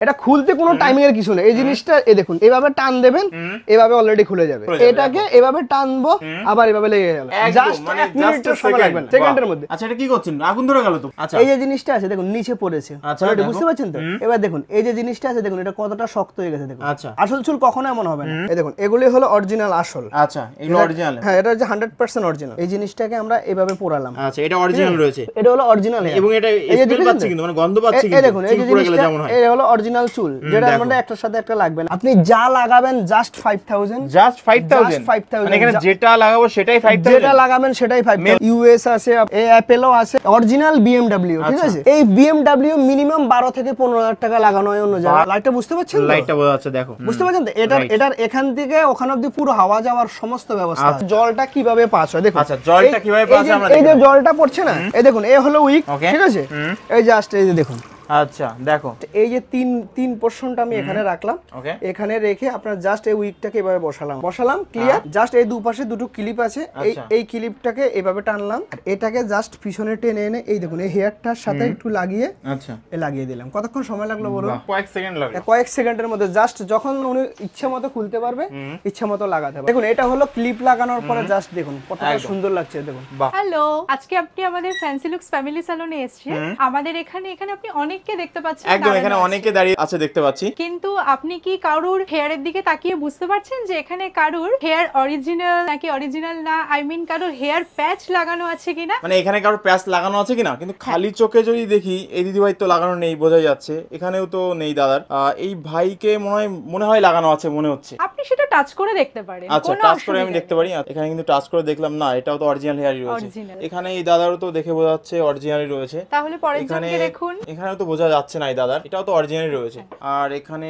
এটা খুলতে কোনো টাইমিং এর কিছু নেই। এই জিনিসটা এই দেখুন, এভাবে টান দেবেন, এভাবে অলরেডি খুলে যাবে। এটাকে এভাবে টানবো, আবার এভাবে লেগে গেল। জাস্ট 1 মিনিটের সময় লাগবে না, সেকেন্ডের মধ্যে। আচ্ছা, এটা কি করছেন? আগুন ধরে গেল তো। আচ্ছা, এই যে জিনিসটা আছে দেখুন নিচে পড়েছে, অলরেডি বুঝতে পারছেন তো? এবার দেখুন এই যে জিনিসটা আছে দেখুন, এটা কতটা শক্ত হয়ে গেছে দেখুন। আচ্ছা, আসল চুল কখনো এমন হবে না। এই দেখুন এগুলি হলো অরিজিনাল আসল। আচ্ছা, এগুলো অরিজিনাল। হ্যাঁ, এটা হচ্ছে 100% অরিজিনাল। এই জিনিসটাকে আমরা এভাবে পোড়ালাম। আচ্ছা, এটা অরিজিনাল রয়েছে। এটা হলো অরিজিনাল এবং এটা স্মেল পাচ্ছি কিন্তু, মানে গন্ধ পাচ্ছি কিন্তু। এই দেখুন এই যে জিনিসটা, এটা হলো অরিজিনাল চুল, যেটা আমাদের একটার সাথে একটা লাগবে না। আপনি যা লাগাবেন জাস্ট 5000, জাস্ট 5000। মানে এখানে যেটা লাগাবো সেটাই 5000, যেটা লাগাবেন সেটাই 5000। ইউএস আছে, এই অ্যাপেলও আছে, অরিজিনাল বিএমডব্লিউ, ঠিক আছে? এই বিএমডব্লিউ মিনিমাম 12 থেকে 15000 টাকা লাগানো হয় অন্য জায়গায়। লাইটটা বুঝতে পারছেন তো? লাইটটা বোঝা যাচ্ছে, দেখো বুঝতে পারছেন তো? এটার এখান থেকে ওখান অবধি পুরো হাওয়া যাওয়ার সমস্ত ব্যবস্থা। জলটা কিভাবে পাস হয় দেখুন। আচ্ছা, জলটা কিভাবে পাস হয় আমরা দেখি। এই যে জলটা পড়ছে না, এই দেখুন এই হলো উইক, ঠিক আছে? এই জাস্ট এই যে দেখুন। আচ্ছা, দেখো এই যে তিন পোরশনটা আমি এখানে রাখলাম, এখানে রেখে আপনার জাস্ট এই উইকটাকে এভাবে বসালাম, ক্লিয়ার? জাস্ট এই দুপাশে দুটো ক্লিপ আছে, এই ক্লিপটাকে এভাবে টানলাম, আর এটাকে জাস্ট পিছনে টেনে এনে এই দেখুন এই হেয়ারটার সাথে একটু লাগিয়ে, আচ্ছা, লাগিয়ে দিলাম। কতক্ষণ সময় লাগলো বলুন? কয়েক সেকেন্ড লাগলো। কয়েক সেকেন্ডের মধ্যে জাস্ট যখন উনি ইচ্ছা মতো খুলতে পারবে, ইচ্ছা মতো লাগাতে পারবে। দেখুন এটা হলো ক্লিপ লাগানোর পরে জাস্ট দেখুন কতটা সুন্দর লাগছে দেখুন। হ্যালো, আজকে আপনি আমাদের ফ্যান্সি লুকস ফ্যামিলি সালনে এসেছেন। আমাদের এখানে আপনি অনেককে দেখতে পাচ্ছেন। একদম, এখানে অনেকে দাঁড়িয়ে আছে দেখতে পাচ্ছি। কিন্তু আপনি কি কারুর হেয়ারের দিকে তাকিয়ে বুঝতে পারছেন যে এখানে কারুর হেয়ার অরিজিনাল নাকি অরিজিনাল না? আই মিন কারুর হেয়ার প্যাচ লাগানো আছে কিনা? মানে এখানে কারুর প্যাচ লাগানো আছে কিনা, কিন্তু খালি চোখে যদি দেখি এই দিদিভাই তো লাগানো নেই, বোঝা যাচ্ছে। এখানেও তো নেই দাদার। এই ভাইকে মনে হয় লাগানো আছে মনে হচ্ছে। আপনি সেটা টাচ করে দেখতে পারেন। আচ্ছা, টাচ করে আমি দেখতে পারি। এখানে কিন্তু টাচ করে দেখলাম না, এটাও তো অরিজিনাল হেয়ারই রয়েছে। এখানে এই দাদারও তো দেখে বোঝা যাচ্ছে অরিজিনালই রয়েছে। তাহলে পরের জনকে দেখুন। এখানেও তো বোঝা যাচ্ছে না এই দাদার, এটাও তো অরিজিনালই রয়েছে। আর এখানে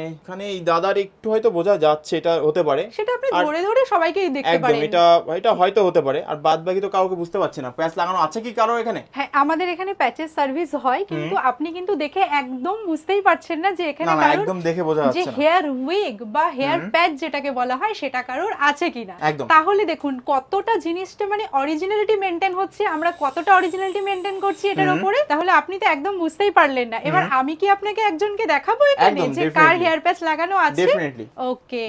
এই দাদার একটু হয়তো বোঝা যাচ্ছে, এটা হতে পারে। সেটা আপনি ধরে সবাইকে দেখতে পারেন। একদম, এটা হয়তো হতে পারে। আর বাদ বাকি তো কাউকে বুঝতে পারছি না। প্যাচ লাগানো আছে কি কারো এখানে? হ্যাঁ, আমাদের এখানে প্যাচের সার্ভিস হয়, কিন্তু আপনি কিন্তু দেখে একদম বুঝতেই পারছেন না যে এখানে কারোর একদম দেখে বোঝা যাচ্ছে না যে হেয়ার উইগ বা হেয়ার প্যাচ যেটাকে বলা হয় সেটা কারোর আছে কিনা। তাহলে দেখুন কতটা জিনিসটা মানে অরিজিনালিটি মেইনটেইন হচ্ছে, আমরা কতটা অরিজিনালিটি মেইনটেইন করছি এটার উপরে। তাহলে আপনি তো একদম বুঝতেই পারলেন না। এবার আমি কি আপনাকে একজনকে দেখাবো এখানে যে কার হেয়ার প্যাচ লাগানো আছে? ডেফিনেটলি। ওকে,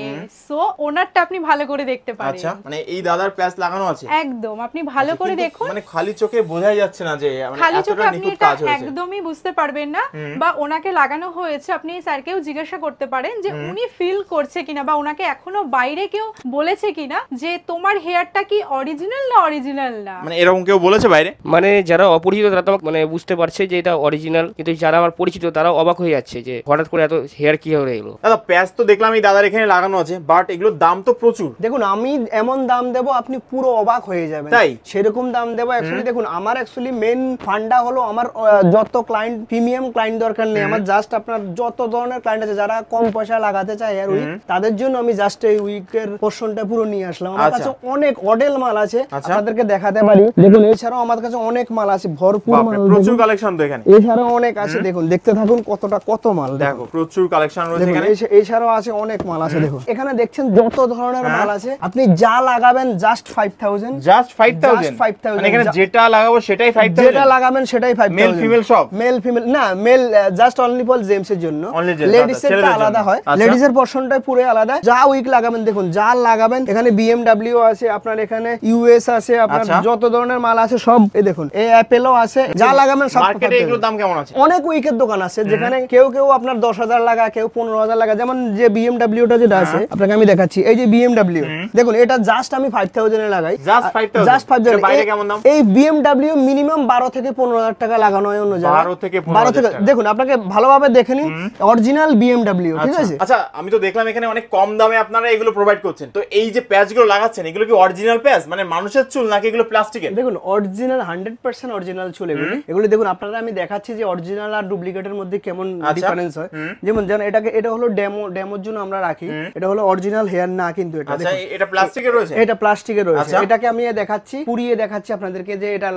সো ওনারটা আপনি ভালো করে দেখতে পারেন। আচ্ছা, মানে এই দাদার প্যাচ লাগানো আছে একদম, আপনি ভালো করে দেখুন। মানে খালি চোখে বোঝাই যাচ্ছে না যে খালি চোখে আপনি এটা একদমই বুঝতে পারবেন না, বা ওনাকে লাগানো হয়েছে আপনি স্যারকেও জিজ্ঞাসা করতে পারেন যে উনি ফিল করছে কিনা, বা ওনাকে এখনো বাইরে কেউ বলেছে কিনা যে তোমার হেয়ারটা কি অরিজিনাল না অরিজিনাল না। মানে এরকম কেউ বলেছে বাইরে? মানে যারা অপরিচিত তারা তো মানে বুঝতে পারছে যে এটা অরিজিনাল, কিন্তু যারা আমার পরিচিত তারা অবাক হয়ে যাচ্ছে যে হঠাৎ করে এত হেয়ার কি হয়ে গেল। দাদা প্যাচ তো দেখলাম এই দাদার এখানে লাগানো আছে, বাট এগুলোর দাম তো প্রচুর। দেখুন আমি এমন দাম দেব আপনি পুরো অবাক হয়ে যাবেন, তাই সেরকম দাম দেব। অ্যাকচুয়ালি দেখুন আমার অ্যাকচুয়ালি মেন ফান্ডা হলো আমার যত ক্লায়েন্ট, প্রিমিয়াম ক্লায়েন্ট দরকার নেই আমার। জাস্ট আপনার যত ধরনের ক্লায়েন্ট আছে যারা কম পয়সা লাগাতে চায় হেয়ার উইক, তাদের জন্য আমি জাস্ট এই উইকের পোরশনটা পুরো নিয়ে আসলাম। আমার কাছে অনেক অডেল মাল আছে, আপনাদেরকে দেখাতে পারি। দেখুন এছাড়াও আমার কাছে অনেক মাল আছে, ভরপুর মাল, প্রচুর কালেকশন তো এখানে। এছাড়াও অনেক আছে, দেখুন দেখতে থাকুন কত মাল। দেখো প্রচুর কালেকশন রয়েছে এখানে। এছাড়াও আছে অনেক মাল আছে। দেখুন এখানে দেখছেন যত ধরনের মাল আছে, আপনি যা লাগাবেন জাস্ট 5000, জাস্ট 5000। মানে এখানে যেটা লাগাবো সেটাই 5000, যেটা লাগাবেন সেটাই 5000। মেল ফিমেল সব? মেল ফিমেল না, male just only for gents এর জন্য, লেডিস এর আলাদা হয়। লেডিস এর পোরশনটা পুরো আলাদা। যা উইক লাগাবেন দেখুন, যা লাগাবেন এখানে বিএমডব্লিউ আছে, আপনার এখানে ইউএস আছে, আপনার যত ধরনের মাল আছে সব এই দেখুন, এই অ্যাপেলও আছে। যা লাগাবেন সব। মার্কেটে এগুলোর দাম কেমন আছে? অনেক উইকের দোকান আছে যেখানে কেউ আপনার 10000 লাগা, কেউ 15000 লাগা। যেমন যে বিএমডব্লিউটা যেটা আছে আপনাকে আমি দেখাচ্ছি, এই যে বিএমডব্লিউ দেখুন, এটা জাস্ট আমি 5000 এ লাগাই, জাস্ট 5000। বাইরে কেমন দাম? এই বিএমডব্লিউ মিনিমাম 12 থেকে 15000 টাকা লাগানো হয় অন্য জায়গায়। 12 থেকে 15000। দেখুন আপনাকে ভালোভাবে দেখে নিন, অরিজিনাল বিএমডব্লিউ, ঠিক আছে? আচ্ছা, আমি তো দেখলাম এখানে অনেক কম দামে আপনারা এগুলো প্রোভাইড করছেন। তো এই যে প্যাচগুলো লাগাচ্ছেন এগুলো কি অরিজিনাল প্যাচ, মানে মানুষের চুল নাকি এগুলো প্লাস্টিকের? দেখুন অরিজিনাল 100% অরিজিনাল চুল এগুলো দেখুন আপনারা, আমি দেখাচ্ছি যে অরিজিনাল আর ডুপ্লিকেটের মধ্যে কেমন ডিফারেন্স হয়। যেমন এটা হলো ডেমোর জন্য আমরা রাখি, এটা হলো অরিজিনাল হেয়ার না কিন্তু এটা। আচ্ছা, এটা প্লাস্টিকের রয়েছে? এটা প্লাস্টিকের রয়েছে। এটাকে আমি দেখাচ্ছি, পুড়িয়ে দেখাচ্ছি আপনাদেরকে যে এটা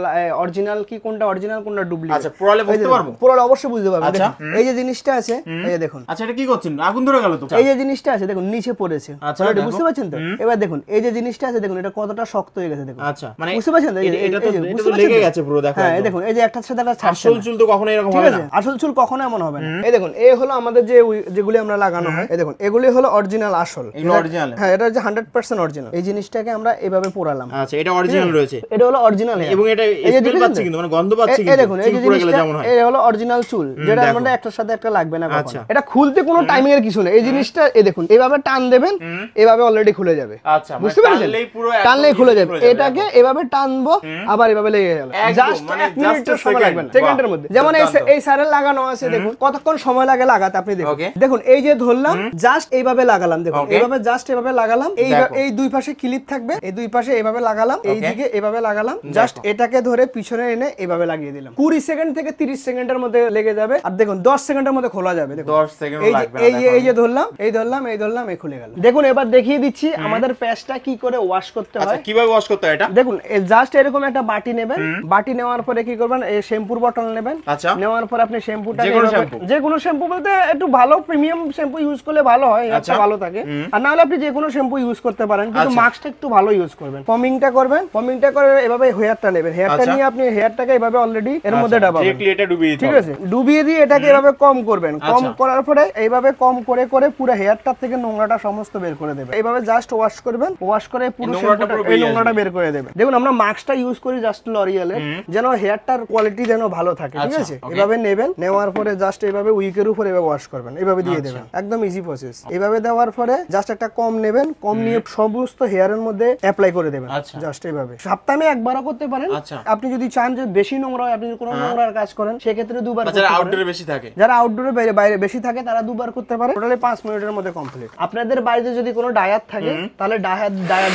অরিজিনাল কি, কোনটা অরিজিনাল কোনটা ডুপ্লিকেট। আচ্ছা, পুরালে বুঝতে পারবো? পুরালে অবশ্যই বুঝতে পারবেন। এই যে জিনিসটা আছে, এই দেখুন। আচ্ছা, এটা কি করছেন? আগুন ধরে গেল তো। এই যে জিনিসটা আছে দেখুন নিচে পড়েছে, গেছে আচ্ছা, অলরেডি, দেখো। বুঝতে পারছেন তো? এবার দেখুন এই যে জিনিসটা আছে দেখুন এটা কতটা শক্ত হয়ে গেছে দেখুন। আচ্ছা, মানে বুঝতে পারছেন তো? এটা তো বুঝতে পারছেন লেগে তো? গেছে পুরো, দেখো হ্যাঁ এই একদম। দেখুন এই যে একটার সাথে একটা ছাড়ছে আসল না। চুল তো কখনো এরকম ঠিক হবে আছে, না। আসল চুল কখনো এমন হবে না। এই দেখুন এই হলো আমাদের যে যেগুলি আমরা লাগানো হয়, এই দেখুন এগুলি হলো অরিজিনাল আসল। এগুলো অরিজিনাল? হ্যাঁ এটা হচ্ছে 100% অরিজিনাল। এই জিনিসটাকে আমরা এভাবে পোড়ালাম। আচ্ছা, এটা অরিজিনাল রয়েছে এটা হলো অরিজিনাল এবং এটা স্মেল পাচ্ছি কিন্তু, মানে গন্ধ পাচ্ছি এই কিন্তু, দেখুন এই চুল যে পুড়ে গেলে জিনিসটা যেমন হয়। এই হলো অরিজিনাল চুল, যেটা দেখো। আমাদের একটার সাথে একটা লাগবে না কখনো। আচ্ছা। এটা খুলতে কোনো টাইমিং এর কিছু নেই। এই জিনিসটা এই দেখুন এইভাবে টান দেবেন, এভাবে অলরেডি খুলে যাবে। আচ্ছা, মানে বুঝতে পেরেছেন? টানলেই পুরো একদম টানলেই খুলে যাবে। খুলে যাবে, এটাকে এভাবে টানবো আবার এভাবে লেগে গেল, একদম, জাস্ট মানে 1 মিনিটের just a সময় second। লাগবে না, সেকেন্ডের মধ্যে। যেমন দুর্দান্ত। এই সারের লাগানো আছে দেখুন কতক্ষণ সময় লাগে লাগাতে, আপনি দেখুন। Okay. দেখুন এই যে ধরলাম জাস্ট এইভাবে লাগালাম, দেখুন Okay. এইভাবে জাস্ট এইভাবে লাগালাম। দেখো। এই দুই পাশে ক্লিপ থাকবে, এই দুই পাশে এইভাবে লাগালাম, এই Okay. দিকে এইভাবে লাগালাম, জাস্ট এটাকে ধরে পিছনে এনে এইভাবে লাগিয়ে দিলাম। 20 সেকেন্ড থেকে 30 সেকেন্ডের মধ্যে লেগে যাবে। আর দেখুন 10 সেকেন্ডের মধ্যে খোলা যাবে। দেখুন 10 সেকেন্ড এই যে লাগবে না, এই যে দেখো। এই যে ধরলাম এই খুলে গেল। দেখুন এবার দেখিয়ে দিচ্ছি আমাদের প্যাচটা কি করে ওয়াশ করতে আচ্ছা, হয়। কিভাবে ওয়াশ করতে হয় এটা? দেখুন জাস্ট এরকম একটা বাটি নেবেন, বাটি নেওয়ার পরে কি করবেন, এই শ্যাম্পুর বটল নেবেন। আচ্ছা। নেওয়ার পর আপনি শ্যাম্পুটা যে কোনো শ্যাম্পু? যে কোনো শ্যাম্পু বলতে একটু ভালো প্রিমিয়াম শ্যাম্পু ইউজ করলে ভালো হয়, আচ্ছা। ভালো থাকে। আর না হলে আপনি যে কোনো শ্যাম্পু ইউজ করতে পারেন, কিন্তু আচ্ছা। মাস্কটা একটু ভালো ইউজ করবেন। ফমিংটা করবেন, ফমিংটা করে এভাবে হেয়ারটা নেবেন, হেয়ারটা আচ্ছা। নিয়ে আপনি হেয়ারটাকে এভাবে অলরেডি এর মধ্যে ডাবাবেন। ডিরেক্টলি এটা ডুবিয়ে দিতে ঠিক হবে। আছে, ডুবিয়ে দিয়ে এটাকে এভাবে কম করবেন। কম আচ্ছা। করার পরে এইভাবে কম করে করে পুরো হেয়ারটার থেকে নোংরাটা সমস্ত বের করে দেবেন। এইভাবে জাস্ট ওয়াশ করবেন, ওয়াশ করে পুরো নোংরাটা পুরো এই বেরিয়ে নোংরাটা আসবে। বের করে দেবেন। দেখুন আমরা মাস্কটা ইউজ করি জাস্ট লরিয়ালের, যেন হেয়ারটার কোয়ালিটি যেন ভালো থাকে। ঠিক আচ্ছা, আছে, okay. এভাবে নেবেন, নেওয়ার পরে জাস্ট এইভাবে উইকের উপর এভাবে ওয়াশ করবেন, এভাবে দিয়ে দেবেন। একদম ইজি প্রসেস। এভাবে দেওয়ার পরে জাস্ট একটা কম নেবেন, কম নিয়ে সমস্ত হেয়ারের মধ্যে অ্যাপ্লাই করে দেবেন। আচ্ছা। জাস্ট এইভাবে সপ্তাহে একবারও করতে পারেন। আচ্ছা। আপনি যদি চান যে বেশি নোংরা হয়, আপনি যদি কোনো নোংরার কাজ করেন, সেক্ষেত্রে দুবার আচ্ছা, করতে পারেন। আউটডোরে বেশি থাকে। যারা আউটডোরে বাইরে বেশি থাকে তারা দুবার করতে পারে, টোটালি 5 মিনিটের মধ্যে কমপ্লিট। আপনাদের বাড়িতে যদি কোনো ডায়ার থাকে তাহলে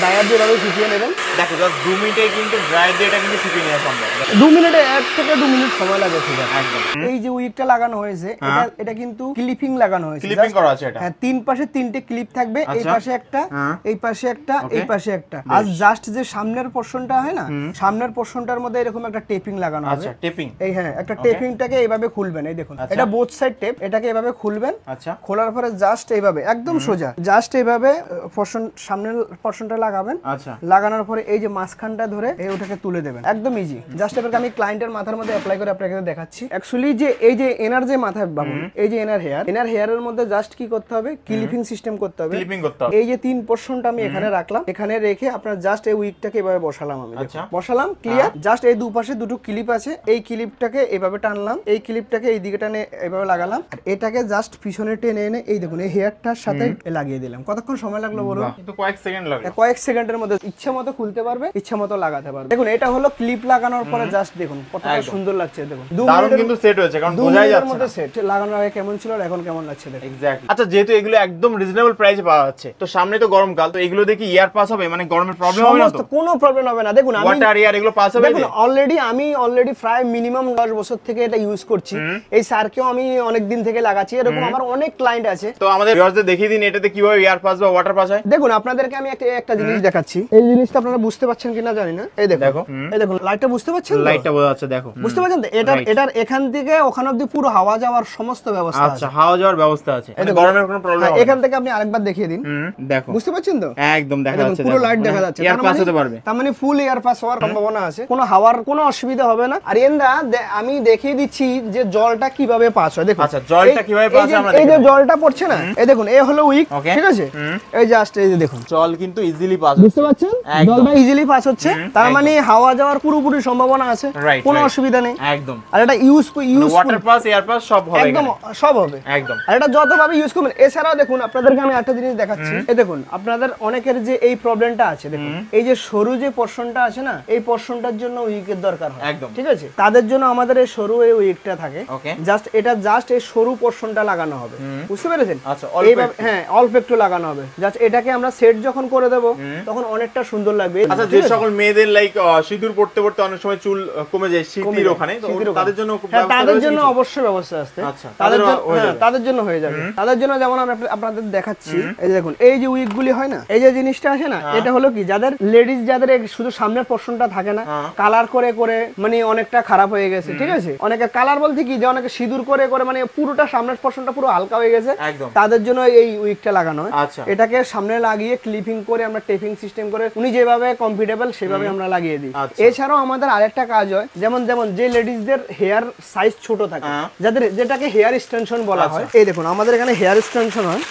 ডায়ার দিয়ে ভাবে শুকিয়ে নেবেন। দেখো জাস্ট 2 মিনিটে কিন্তু ড্রাই দিয়ে এটা কিন্তু শুকিয়ে নেওয়া সম্ভব। 2 মিনিটে 1 থেকে 2 মিনিট সময় লাগে ঠিক আছে। একদম। এই যে উইকটা লাগানো হয়েছে এটা কিন্তু ক্লিপিং লাগানো হয়েছে। ক্লিপিং Just- করা আছে এটা। হ্যাঁ, 3 পাশে 3টে ক্লিপ থাকবে, এই আচ্ছা। পাশে একটা, হ্যাঁ। এই পাশে একটা, Okay. এই পাশে একটা। আর জাস্ট যে সামনের পোরশনটা হয় না, সামনের পোরশনটার মধ্যে এরকম একটা টেপিং লাগানো হবে। আচ্ছা, টেপিং। এই হ্যাঁ একটা টেপিংটাকে এইভাবে খুলবেন, এই দেখুন আচ্ছা। এটা বোথ সাইড টেপ, এটাকে এভাবে খুলবেন। আচ্ছা। খোলার পরে জাস্ট এইভাবে একদম সোজা জাস্ট এইভাবে পোরশন সামনের পোরশনটা লাগাবেন। আচ্ছা। লাগানোর পরে এই যে মাঝখানটা ধরে এই ওটাকে তুলে দেবেন, একদম ইজি। জাস্ট এবারে আমি ক্লায়েন্টের মাথার মধ্যে অ্যাপ্লাই করে আপনাকে দেখাচ্ছি। অ্যাকচুয়ালি যে এই যে এনার যে মাথায় বাবুন, এই যে এনার হেয়ারের মধ্যে জাস্ট কি করতে হবে, ক্লিপিং সিস্টেম করতে হবে। ক্লিপিং করতে হবে। এই যে 3 পোরশনটা আমি এখানে রাখলাম, এখানে রেখে আপনার জাস্ট এই উইকটাকে এভাবে বসালাম আমি। আচ্ছা। বসালাম, ক্লিয়ার। জাস্ট এই দুপাশে দুটো ক্লিপ আছে, এই ক্লিপটাকে এভাবে টানলাম, এই ক্লিপটাকে এই দিকে টানে এভাবে লাগালাম, আর এটাকে জাস্ট পিছনে টেনে এনে এই দেখুন এই হেয়ারটার সাথে লাগিয়ে দিলাম। কতক্ষণ সময় লাগলো বলুন? কিন্তু কয়েক সেকেন্ড লাগে। কয়েক সেকেন্ডের মধ্যে ইচ্ছা মতো খুলতে পারবে, ইচ্ছা মতো লাগাতে পারবে। দেখুন এটা হলো ক্লিপ লাগানোর পরে জাস্ট দেখুন কতটা সুন্দর লাগছে। দেখুন 2 দারুণ মিনিটের কিন্তু সেট হয়েছে, কারণ 2 বোঝাই মিনিটের যাচ্ছে মধ্যে না। সেট লাগানোর আগে কেমন ছিল আর এখন কেমন লাগছে দেখুন। এক্স্যাক্টলি। আচ্ছা, যেহেতু এগুলো একদম রিজনেবল প্রাইসে পাওয়া যাচ্ছে, তো সামনে তো গরমকাল, তো এগুলো দেখি ইয়ার পাস হবে, মানে গরমের প্রবলেম হবে না তো? কোনো প্রবলেম হবে না। দেখুন আমি ওয়াটার ইয়ার এগুলো পাস হবে? দেখুন আমি অলরেডি প্রায় মিনিমাম 10 বছর থেকে এটা ইউজ করছি। এই সারকেও আমি অনেক দিন থেকে লাগাচ্ছি, এরকম আমার অনেক ক্লায়েন্ট আছে। তো আমাদের ভিউয়ারদের দেখিয়ে দিন এটাতে কিভাবে ইয়ার পাস বা ওয়াটার পাস হয়। দেখুন আপনাদেরকে আমি একটা জিনিস দেখাচ্ছি, এই জিনিসটা আপনারা বুঝতে পারছেন কিনা জানি না। এই দেখো, দেখো। এই দেখুন লাইটটা বুঝতে পারছেন তো? লাইটটা বোঝা যাচ্ছে, দেখো। বুঝতে পারছেন তো? এটার এখান থেকে ওখানে অবধি পুরো হাওয়া যাওয়ার সমস্ত ব্যবস্থা আছে। আচ্ছা, হাওয়া যাওয়ার ব্যবস্থা আছে, মানে গরমের কোনো প্রবলেম হ্যাঁ, হবে না। এখান থেকে আপনি আরেকবার দেখিয়ে দিন। দেখো, বুঝতে পারছেন তো? একদম দেখা দেখুন যাচ্ছে, পুরো লাইট দেখা যাচ্ছে, ইয়ার পাস হতে পারবে। তার মানে ফুল এয়ার পাস হওয়ার সম্ভাবনা আছে, কোনো হাওয়ার কোনো অসুবিধা হবে না। আর এন্ডা আমি দেখিয়ে দিচ্ছি যে জলটা কিভাবে পাস হয়। দেখুন আচ্ছা, জলটা কিভাবে পাস হয় আমরা এই যে দেখি। জলটা পড়ছে না, এই দেখুন এই হলো উইক, Okay. ঠিক আছে? এই জাস্ট এই যে দেখুন জল কিন্তু ইজিলি পাস বুঝতে পারছেন, একদম। জলটা ইজিলি পাস হচ্ছে, তার মানে হাওয়া যাওয়ার পুরোপুরি সম্ভাবনা আছে, Right, কোনো right. অসুবিধা নেই। একদম। আর এটা useful water pass air pass সব হবে একদম এখানে। সব হবে একদম। আর এটা যতভাবে ইউজ করবেন। এছাড়াও দেখুন আপনাদেরকে আমি একটা জিনিস দেখাচ্ছি, এই দেখুন আপনাদের অনেকের যে এই প্রবলেমটা আছে, দেখুন এই যে সরু যে পোরশনটা আছে না, এই পোরশনটার জন্য উইকের দরকার হয়, একদম। ঠিক আছে? তাদের জন্য আমাদের এই সরু এই উইকটা থাকে, Okay. জাস্ট এই সরু পোরশনটা লাগানো হবে, বুঝতে পেরেছেন? আচ্ছা, অল্প এইভাবে একটু। হ্যাঁ অল্প একটু লাগানো হবে, জাস্ট এটাকে আমরা সেট যখন করে দেব তখন অনেকটা সুন্দর লাগবে। আচ্ছা, যে সকল মেয়েদের লাইক সিঁদুর পড়তে পড়তে অনেক সময় চুল কমে যায় শীতের ওখানে, তো তাদের জন্য হ্যাঁ, তাদের জন্য অবশ্যই ব্যবস্থা আছে। আচ্ছা, তাদের তাদেরও জন্য হয়ে হ্যাঁ, যাবে। তাদের জন্য হয়ে যাবে। তাদের জন্য যেমন আমি আপনাদের দেখাচ্ছি, এই যে দেখুন এই যে উইক গুলি হয় না, এই যে জিনিসটা আছে না, এটা হলো কি যাদের লেডিজ যাদের শুধু সামনের পোরশনটা থাকে না, কালার করে করে মানে অনেকটা খারাপ হয়ে গেছে, ঠিক আছে? অনেকে কালার বলতে কি যে অনেকে সিঁদুর করে করে মানে পুরোটা সামনের পোরশনটা পুরো হালকা হয়ে গেছে, একদম। তাদের জন্য এই উইকটা লাগানো হয়। আচ্ছা। এটাকে সামনে লাগিয়ে ক্লিপিং করে আমরা টেপিং সিস্টেম করে উনি যেভাবে কমফোর্টেবল সেভাবে আমরা লাগিয়ে দিই। আচ্ছা। এছাড়াও আমাদের আরেকটা কাজ হয়, যেমন যে লেডিসদের হেয়ার সাইজ ছোট থাকে, যেটাকে হেয়ার এক্সটেনশন বলা হয়। এই দেখুন আমাদের এখানে হেয়ার এক্সটেনশন হয়,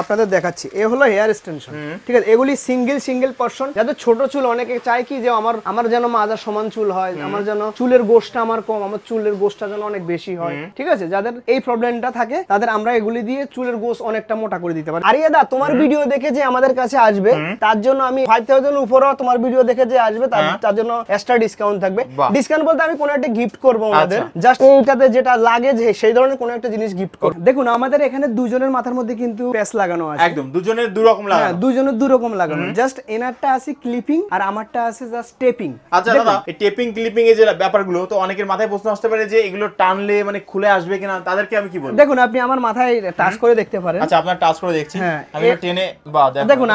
আপনাদের দেখাচ্ছি। এ হলো হেয়ার এক্সটেনশন, ঠিক আছে। এগুলি সিঙ্গেল পার্সন, যাদের ছোট চুল, অনেকে চায় কি যে আমার যেন মাথার সমান চুল হয়, আমার যেন চুলের গোষ্ঠটা আমার কম, আমার চুলের গোষ্ঠটা যেন অনেক বেশি হয়, ঠিক আছে। যাদের এই প্রবলেমটা থাকে তাদের আমরা এগুলি দিয়ে চুলের গোশ অনেকটা মোটা করে দিতে পারি। আরিয়া দা, তোমার ভিডিও দেখে যে আমাদের কাছে আসবে তার জন্য আমি 5000 উপরও তোমার ভিডিও দেখে যে আসবে তার জন্য এক্সট্রা ডিসকাউন্ট থাকবে। ডিসকাউন্ট বলতে আমি কোনো একটা গিফট করব ওনাদের, জাস্ট এইটাতে যেটা লাগে যে সেই ধরনের কোনো একটা জিনিস গিফট করব। দেখুন আমাদের এখানে দুজনের মাথার মধ্যে কিন্তু প্যাচ লাগানো আছে, একদম দুজনের দুই রকম লাগানো। হ্যাঁ, দুজনের দুই রকম লাগানো। জাস্ট এনারটা আছে ক্লিপিং আর আমারটা আছে জাস্ট টেপিং। আচ্ছা দাদা, এই টেপিং ক্লিপিং এর যে ব্যাপারগুলো, তো অনেকের মাথায় প্রশ্ন আসতে পারে যে এগুলো টানলে মানে খুলে আসবে কিনা, তাদেরকে আমি কি বলবো? দেখুন আপনি আমার মাথায় টাচ করে দেখতে পারেন। আচ্ছা, আপনার টাচ করে দেখছি। হ্যাঁ, আমি এটা টেনে দেখুন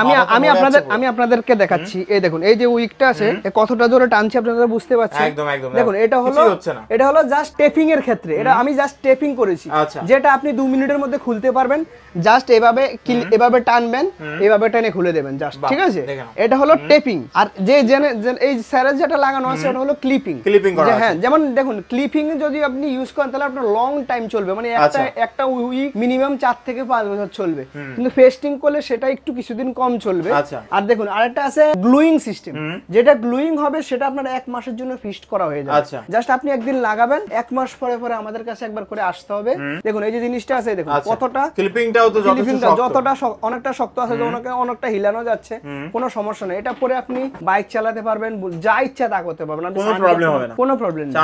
আমি আপনাদেরকে দেখাচ্ছি। এই দেখুন এই যে উইকটা আছে কতটা জোরে টানছি আপনারা বুঝতে পারছেন। একদম দেখুন এটা হলো জাস্ট টেপিং এর ক্ষেত্রে, এটা আমি জাস্ট টেপিং করেছি, যেটা আপনি 2 মিনিটের মধ্যে খুলতে পারবেন। জাস্ট এভাবে টানবেন, এভাবে টেনে খুলে দেবেন জাস্ট, ঠিক আছে। এটা হলো টেপিং। আর যে এই স্যারের যেটা লাগানো আছে ওটা হলো ক্লিপিং। হ্যাঁ, যেমন দেখুন ক্লিপিং যদি আপনি ইউজ করেন তাহলে আপনার লং টাইম চলবে, মানে একটা উইক মিনিমাম 4 থেকে 5 বছর চলবে। কিন্তু ফেস্টিং করলে সেটা একটু কিছুদিন কম চলবে। আর দেখুন আরেকটা আছে গ্লুইং সিস্টেম, যেটা গ্লুইং হবে সেটা আপনার 1 মাসের জন্য ফিক্সড করা হয়ে যাবে। জাস্ট আপনি একদিন লাগাবেন, 1 মাস পরে আমাদের কাছে একবার করে আসতে হবে। দেখুন এই যে জিনিসটা আছে, দেখুন কতটা ক্লিপিংটাও তো যতটা অনেকটা শক্ত আছে, অনেকটা হিলানো যাচ্ছে, কোনো সমস্যা নেই। এটা পরে আপনি বাইক চালাতে পারবেন, যা ইচ্ছা তা করতে পারবেন, কোনো প্রবলেম হবে না, কোনো প্রবলেম নেই।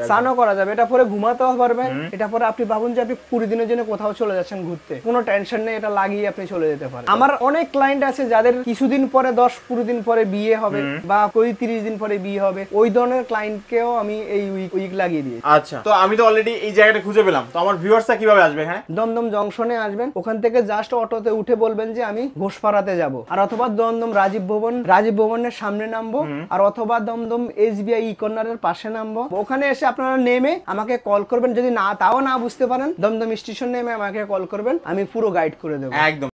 স্নানও করা যাবে, এটা পরে ঘুমাতেও পারবেন। এটা পরে আপনি ভাবুন যে আপনি 20 দিনের জন্য কোথাও চলে যাচ্ছেন ঘুরতে, কোনো টেনশন নেই, এটা লাগিয়ে আপনি চলে যেতে পারেন। আমার অনেক ক্লায়েন্ট আছে যাদের কিছুদিন পরে 10-20 দিন পরে বিয়ে হবে বা 30 দিন পরে বিয়ে হবে, ওই ধরনের ক্লায়েন্টকেও আমি এই উইক লাগিয়ে দিই। আচ্ছা, তো আমি তো অলরেডি এই জায়গাটা খুঁজে পেলাম, তো আমার ভিউয়ার্সরা কিভাবে আসবে এখানে? দমদম জংশনে আসবেন, ওখান থেকে জাস্ট অটোতে উঠে বলবেন যে আমি ঘোষপাড়াতে যাব, আর অথবা দমদম রাজীব ভবনের সামনে নামবো, আর অথবা দমদম SBI কর্নারের পাশে নামবো। ওখানে এসে আপনারা নেমে আমাকে কল করবেন, যদি তাও না বুঝতে পারেন দমদম স্টেশন নেমে আমাকে কল করবেন, আমি পুরো গাইড করে দেবো। একদম।